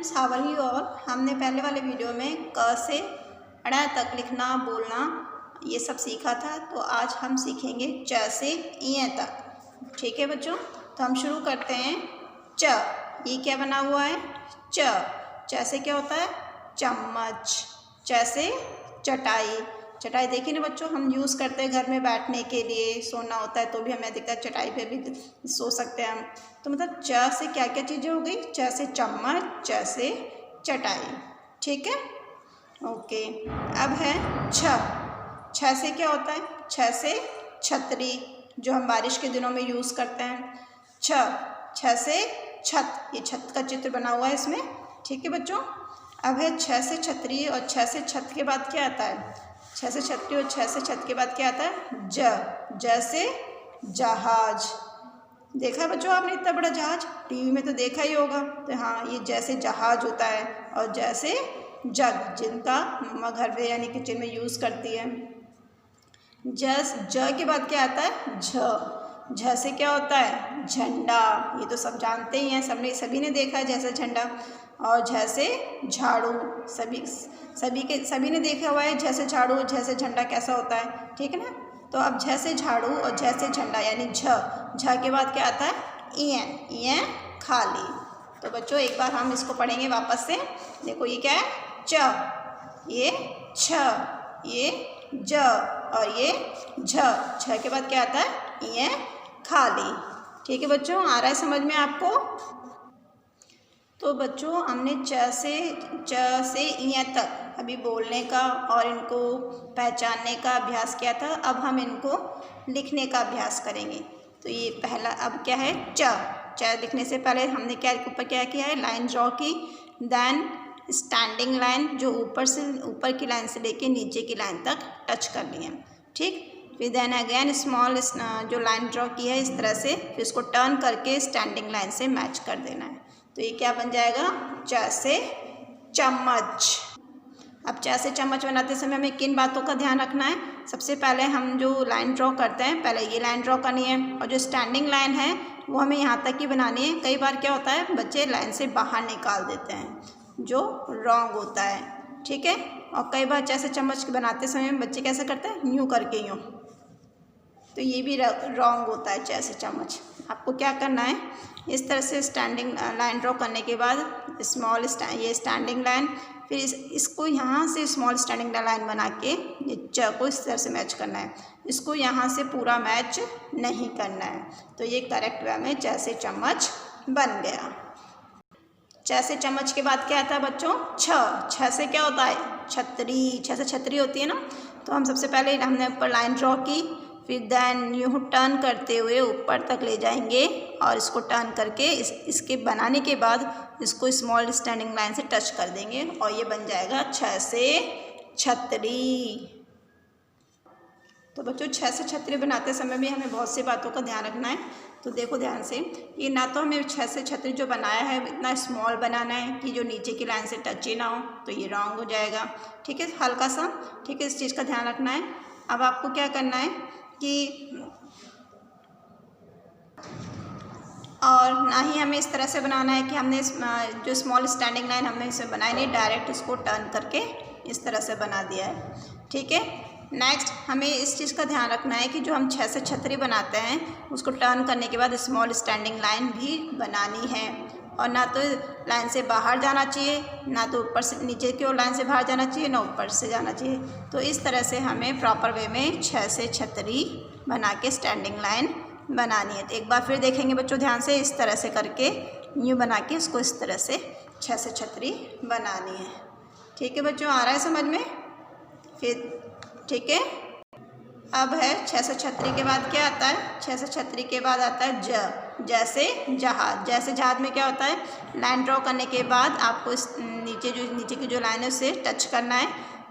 Friends, how are you all. हमने पहले वाले वीडियो में क से ड़ तक लिखना बोलना ये सब सीखा था, तो आज हम सीखेंगे च से ञ तक। ठीक है बच्चों, तो हम शुरू करते हैं। च, ये क्या बना हुआ है? च से क्या होता है? चम्मच। च से चटाई। चटाई देखिए ना बच्चों, हम यूज़ करते हैं घर में बैठने के लिए, सोना होता है तो भी हमें दिक्कत, चटाई पे भी सो सकते हैं हम। तो मतलब च से क्या क्या चीज़ें हो गई? च से चम्मच, च से चटाई। ठीक है, ओके। अब है छ से क्या होता है? छ से छतरी, जो हम बारिश के दिनों में यूज़ करते हैं। छ से छत, ये छत का चित्र बना हुआ है इसमें। ठीक है बच्चों, अब है छ से छतरी, और छ से छत के बाद क्या आता है? छ से छतरी और छ से छत के बाद क्या आता है? ज से जहाज। देखा है बच्चों आपने इतना बड़ा जहाज? टीवी में तो देखा ही होगा। तो हाँ, ये जैसे जहाज होता है, और जैसे जग, जिनका मम्मा घर में यानी किचन में यूज़ करती है। ज के बाद क्या आता है? झ से क्या होता है? झंडा। ये तो सब जानते ही हैं, सभी ने देखा है जैसे झंडा। और झ से झाड़ू, सभी ने देखा हुआ है। झ से झाड़ू, झ से झंडा कैसा होता है, ठीक है ना। तो अब झ से झाड़ू और झ से झंडा, यानी झ के बाद क्या आता है? इ खाली। तो बच्चों एक बार हम इसको पढ़ेंगे वापस से। देखो ये क्या है? च, ये छ, ये ज, और ये झ के बाद क्या आता है? इ खाली। ठीक है बच्चों, आ रहा है समझ में आपको? तो बच्चों हमने च से इ तक अभी बोलने का और इनको पहचानने का अभ्यास किया था। अब हम इनको लिखने का अभ्यास करेंगे। तो ये पहला अब क्या है? च लिखने से पहले हमने ऊपर क्या किया है? लाइन ड्रॉ की। देन स्टैंडिंग लाइन, जो ऊपर की लाइन से लेके नीचे की लाइन तक टच कर लिए। ठीक, फिर देन अगेन स्मॉल जो लाइन ड्रॉ की है इस तरह से, फिर इसको टर्न करके स्टैंडिंग लाइन से मैच कर देना है। तो ये क्या बन जाएगा? च से चम्मच। अब च से चम्मच बनाते समय हमें किन बातों का ध्यान रखना है? सबसे पहले हम जो लाइन ड्रॉ करते हैं, पहले ये लाइन ड्रॉ करनी है, और जो स्टैंडिंग लाइन है वो हमें यहाँ तक ही बनानी है। कई बार क्या होता है, बच्चे लाइन से बाहर निकाल देते हैं, जो रॉन्ग होता है। ठीक है, और कई बार च से चम्मच बनाते समय बच्चे कैसे करते हैं? यूँ करके यूँ, तो ये भी रॉन्ग होता है च से चम्मच। आपको क्या करना है? इस तरह से स्टैंडिंग लाइन ड्रॉ करने के बाद ये स्टैंडिंग लाइन, फिर इसको यहाँ से स्मॉल स्टैंडिंग लाइन बना के ये च को इस तरह से मैच करना है। इसको यहाँ से पूरा मैच नहीं करना है। तो ये करेक्ट वे में च से चम्मच बन गया। च से चम्मच के बाद क्या आता है बच्चों? छ से क्या होता है? छतरी। छ से छतरी होती है ना। तो हम सबसे पहले हमने ऊपर लाइन ड्रॉ की, फिर देन यूँ टर्न करते हुए ऊपर तक ले जाएंगे, और इसको टर्न करके इसके बनाने के बाद इसको स्मॉल स्टैंडिंग लाइन से टच कर देंगे, और ये बन जाएगा छ से छतरी। तो बच्चों छ से छतरी बनाते समय भी हमें बहुत सी बातों का ध्यान रखना है। तो देखो ध्यान से, ये ना तो हमें छ से छतरी जो बनाया है इतना स्मॉल बनाना है कि जो नीचे की लाइन से टच ही ना हो, तो ये रॉन्ग हो जाएगा। ठीक है, हल्का सा। ठीक है, इस चीज़ का ध्यान रखना है। अब आपको क्या करना है कि, और ना ही हमें इस तरह से बनाना है कि हमने जो स्मॉल स्टैंडिंग लाइन हमने इसे बनाई नहीं, डायरेक्ट इसको टर्न करके इस तरह से बना दिया है। ठीक है, नेक्स्ट हमें इस चीज़ का ध्यान रखना है कि जो हम छ से छतरी बनाते हैं उसको टर्न करने के बाद स्मॉल स्टैंडिंग लाइन भी बनानी है, और ना तो लाइन से बाहर जाना चाहिए, ना तो ऊपर से नीचे की ओर लाइन से बाहर जाना चाहिए, ना ऊपर से जाना चाहिए। तो इस तरह से हमें प्रॉपर वे में छ से छतरी बना के स्टैंडिंग लाइन बनानी है। तो एक बार फिर देखेंगे बच्चों ध्यान से, इस तरह से करके यूँ बना के इसको इस तरह से छ से छतरी बनानी है। ठीक है बच्चों, आ रहा है समझ में? फिर ठीक है, अब है छ से छतरी के बाद क्या आता है? छ से छतरी के बाद आता है जैसे जहाज। जैसे जहाज में क्या होता है? लाइन ड्रॉ करने के बाद आपको इस नीचे की जो लाइन है उससे टच करना है,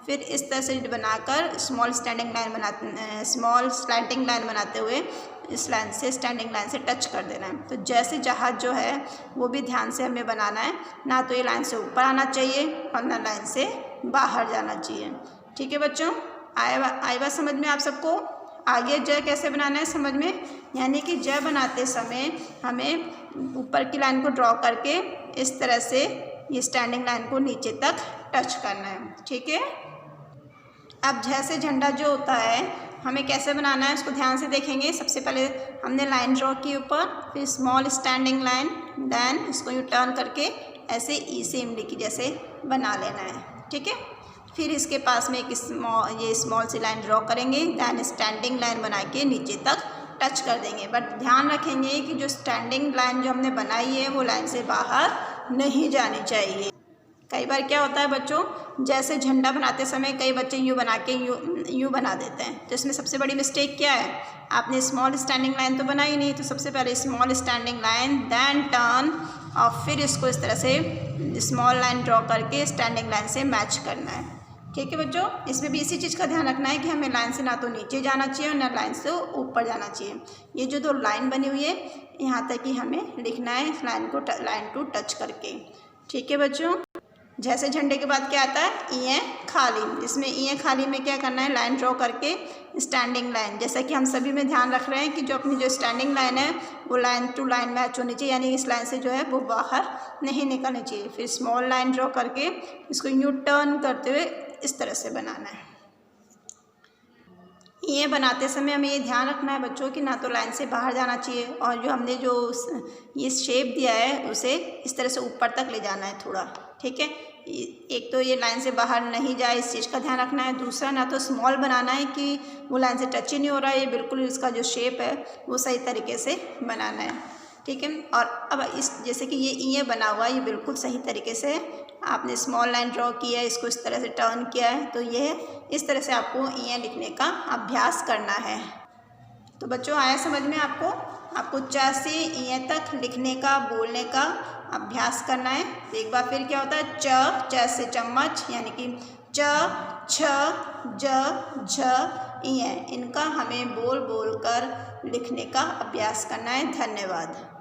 फिर इस तरह से बनाकर स्मॉल स्टैंडिंग लाइन बनाते हुए इस लाइन से स्टैंडिंग लाइन से टच कर देना है। तो जैसे जहाज जो है वो भी ध्यान से हमें बनाना है, ना तो ये लाइन से ऊपर आना चाहिए और ना लाइन से बाहर जाना चाहिए। ठीक है बच्चों, आया बात समझ में आप सबको? आगे ज कैसे बनाना है समझ में, यानी कि ज बनाते समय हमें ऊपर की लाइन को ड्रॉ करके इस तरह से ये स्टैंडिंग लाइन को नीचे तक टच करना है। ठीक है, अब जैसे झंडा जो होता है हमें कैसे बनाना है उसको ध्यान से देखेंगे। सबसे पहले हमने लाइन ड्रॉ की ऊपर, फिर स्मॉल स्टैंडिंग लाइन, देन इसको यू टर्न करके ऐसे ई से इमली की जैसे बना लेना है। ठीक है, फिर इसके पास में एक स्मॉल सी लाइन ड्रॉ करेंगे, देन स्टैंडिंग लाइन बना के नीचे तक टच कर देंगे। बट ध्यान रखेंगे कि जो स्टैंडिंग लाइन जो हमने बनाई है वो लाइन से बाहर नहीं जानी चाहिए। कई बार क्या होता है बच्चों, जैसे झंडा बनाते समय कई बच्चे यूँ बना के यूँ बना देते हैं, तो इसमें सबसे बड़ी मिस्टेक क्या है, आपने स्मॉल स्टैंडिंग लाइन तो बनाई नहीं, तो सबसे पहले small standing line, then turn, और फिर इसको इस तरह से स्मॉल लाइन ड्रॉ करके स्टैंडिंग लाइन से मैच करना है। ठीक है बच्चों, इसमें भी इसी चीज़ का ध्यान रखना है कि हमें लाइन से ना तो नीचे जाना चाहिए और ना लाइन से ऊपर जाना चाहिए। ये जो दो लाइन बनी हुई है यहाँ तक ही हमें लिखना है लाइन को लाइन टू टच करके। ठीक है बच्चों, जैसे झंडे के बाद क्या आता है, ई खाली। इसमें ई खाली में क्या करना है, लाइन ड्रॉ करके स्टैंडिंग लाइन, जैसा कि हम सभी में ध्यान रख रहे हैं कि जो अपनी जो स्टैंडिंग लाइन है वो लाइन टू लाइन मैच होनी चाहिए, यानी इस लाइन से जो है वो बाहर नहीं निकलनी चाहिए। फिर स्मॉल लाइन ड्रॉ करके इसको यूँ टर्न करते हुए इस तरह से बनाना है। ये बनाते समय हमें ये ध्यान रखना है बच्चों कि ना तो लाइन से बाहर जाना चाहिए, और जो हमने जो ये शेप दिया है उसे इस तरह से ऊपर तक ले जाना है थोड़ा। ठीक है, एक तो ये लाइन से बाहर नहीं जाए, इस चीज़ का ध्यान रखना है। दूसरा, ना तो स्मॉल बनाना है कि वो लाइन से टच ही नहीं हो रहा है, ये बिल्कुल इसका जो शेप है वो सही तरीके से बनाना है। ठीक है, और अब इस जैसे कि ये बना हुआ है, ये बिल्कुल सही तरीके से आपने स्मॉल लाइन ड्रॉ किया है, इसको इस तरह से टर्न किया है, तो ये इस तरह से आपको ई लिखने का अभ्यास करना है। तो बच्चों आया समझ में आपको च से ई तक लिखने का, बोलने का अभ्यास करना है। तो एक बार फिर क्या होता है, च से चम्मच, यानी कि च, छ, ज, झ, ई, इनका हमें बोल कर लिखने का अभ्यास करना है। धन्यवाद।